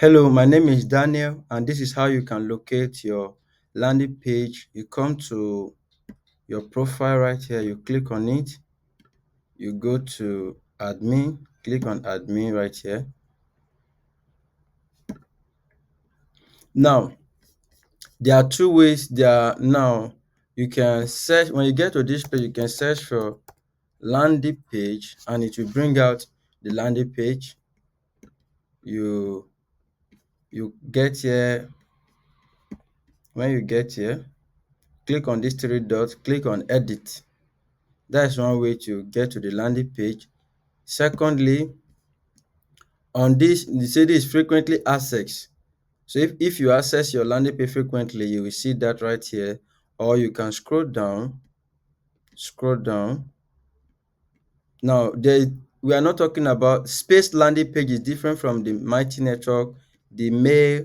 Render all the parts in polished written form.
Hello, my name is Daniel, and this is how you can locate your landing page. You come to your profile right here, you click on it, you go to admin, click on admin right here. Now, there are two ways there. Now, you can search when you get to this page, you can search for landing page and it will bring out the landing page. You you get here. When you get here, click on these three dots, click on edit. That's one way to get to the landing page. Secondly, on this, you say this frequently accessed. So if you access your landing page frequently, you will see that right here. Or you can scroll down. Now, we are not talking about space landing page is different from the Mighty Network, the mail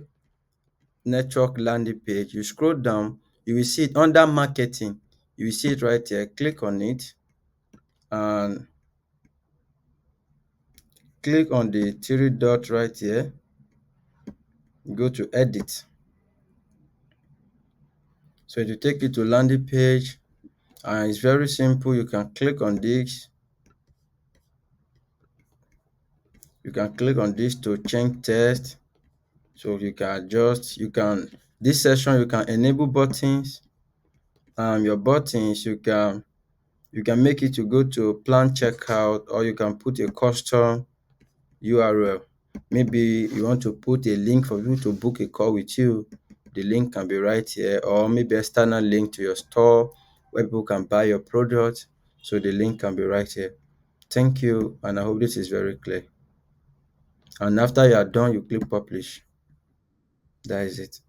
network landing page. You scroll down, you will see it under marketing. You will see it right here. Click on it and click on the three dot right here. Go to edit. So it will take you to landing page and it's very simple. You can click on this. You can click on this to change text. So you can adjust. This section you can enable buttons. Your buttons you can make it to go to plan checkout or you can put a custom URL. Maybe you want to put a link for people to book a call with you. The link can be right here, or maybe external link to your store where people can buy your product. So the link can be right here. Thank you, and I hope this is very clear. And after you are done, you click publish. That is it.